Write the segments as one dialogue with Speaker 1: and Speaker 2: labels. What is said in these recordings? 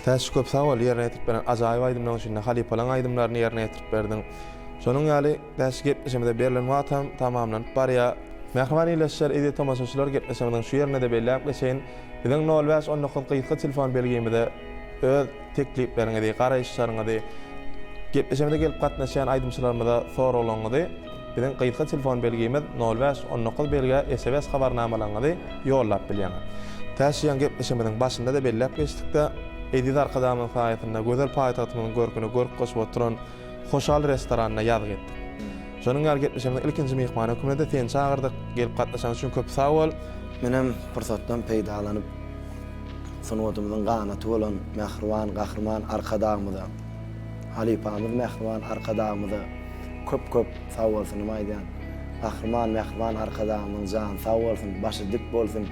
Speaker 1: Täşi köp sawal ýerine ýetirip beren ajaýyp aýdymlaryň içinde halipalan aýdymlaryny ýerine ýetirip berdiň. Şonuň ýaly täşi gepleşmede berilen wagtam tamamlanyp barýa. Mähriman ýeleşýär edi tamaşaçylar gepleşmeden şu ýerine de belläp geçeýin. Biziň 05-19 gyýytka telefon belgimizde öz teklipleriniňi, garaýşlaryňy, gepleşmede gelip gatnaşan aýdymçylarymyza soraglaryňy biziň gyýytka telefon belgimiz 05-19 belge SMS habarnamalaryny ýollap bilýän. Täşi ýan gepleşmeden başynda da belläp geçdikde Edid arkadamyň saýatynda gözel paýtagtymyň görküni görüp goşup oturan Hoşal restoranyna ýazyk etdik. Şonuň ýaly gepleşmede ilkinji mehmana kömede sen çağırdyk, gelip gatnaşan üçin köp sag bol.
Speaker 2: Menem pursatdan peýdalanyp sunwatymyzyň ganaty bolan Mähriban gahrman arkadamyda, Halipamyz Mähriban arkadamyda köp sag bolsun aýdýan. Mähriban arkadamyň jan sag bolsun, başy dik bolsun.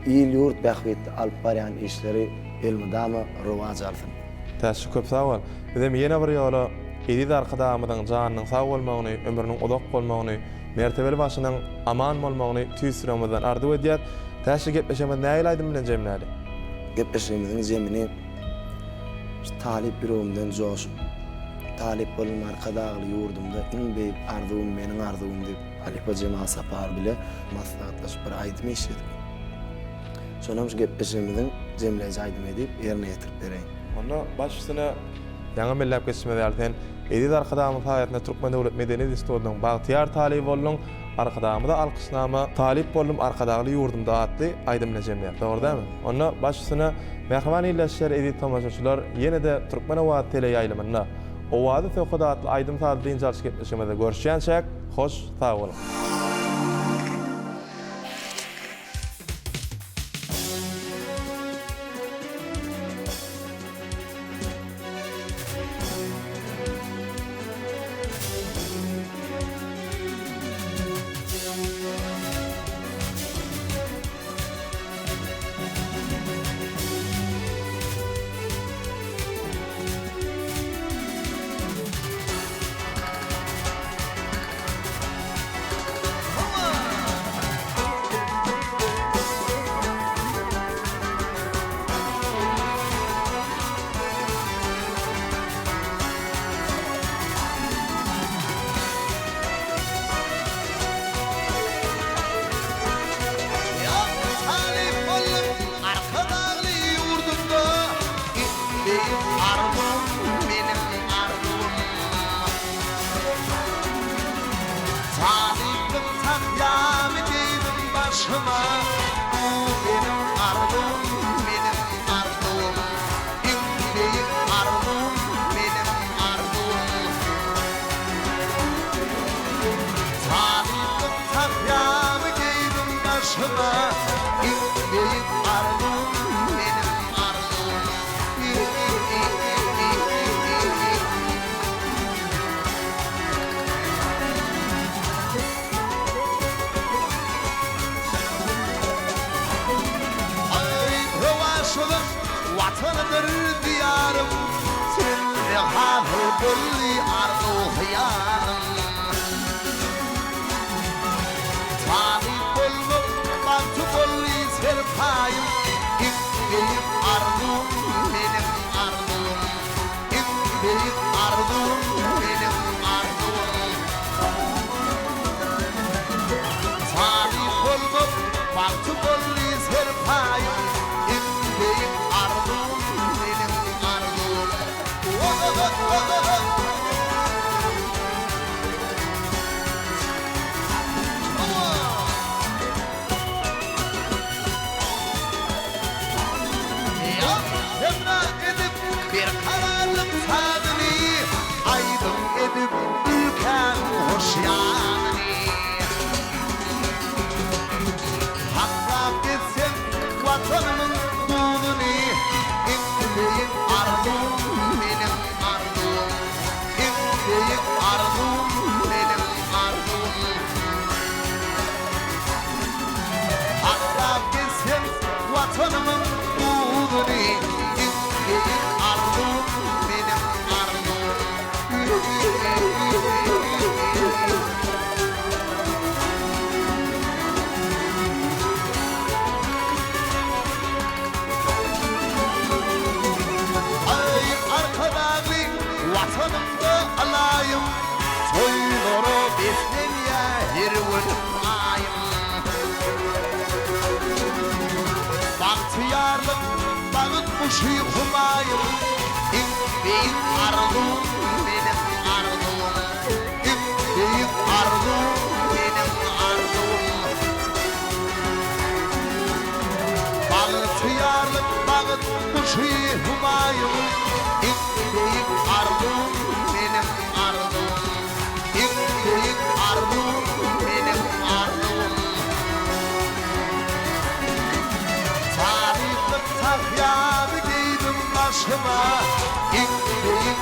Speaker 2: İl ýurt bähwetli alyp barýan işleri elmydama rowaj alsyn.
Speaker 1: Täşi köp sag bol. Bizem ýene bir ýola Edid arkadamyň janynyň sag bolmagyny, ömrüniň uzak bolmagyny, mertebeli başynyň aman bolmagyny tüýsüremizden arzuw edýär. Täşi gepleşmede näýil aýdym bilen jemlädi?
Speaker 2: Gepleşmemiziň jemini talip birowumdan joşup, talip bolan arkadagly ýurdumda iň beýik arzuwum meniň arzuwum diýip Halipa Jema Sapar bile maslahatlaşyp bir aýdym eşitdik. Şonam şu gepleşmemiziň jemleýi aýdym edip ýerine ýetirip bereýin.
Speaker 1: Onda başysyna ýa-da mellap geçmede ýalten Edid arkadamyň faýatyna Türkmen Döwlet Medeniýet Institutynyň Bagtyar Talyp bolan arkadamyda alkysnama talip boldum arkadagly ýurdumda atly aýdym bilen jemleýär. Dogry dämi? Onda başysyna Mähriman ýeleşýär Edid tamaşaçylar ýene de Türkmen wagt tele ýaýlymyna o wagt söhbet atly aýdym taýdan jarşy gepleşmede görüşýänçek hoş sag bolun.
Speaker 3: Vatanıdır diyarım, seninle hafı bulli arzu hıyanım. Talip olmak, bantı bulli serpayım, İlk büyük arzum benim arzum, İlk büyük arzum benim arzum. Talip olmak, bantı bulli serpayım, İlk büyük arzum benim arzum. Emra edip bir kararlık tadını, aydın edip ülken hoş yanını. Hakka gitsem vatanımınduğunu, İlk büyük arzum benim arzum, İlk büyük arzum benim arzum. Hakka gitsem vatanımın doğunu, İlk büyük arzum benim arzum. gönül ayım. Bahtiyarlık bağıtmış humayım. İlk büyük arzum benim arzum. İlk büyük arzum benim arzum. Bahtiyarlık bağıtmış humayım. İlk büyük arzum benim arzum. İlk büyük arzum benim arzum. Tarihlik tahyarı giydim başıma. İlk büyük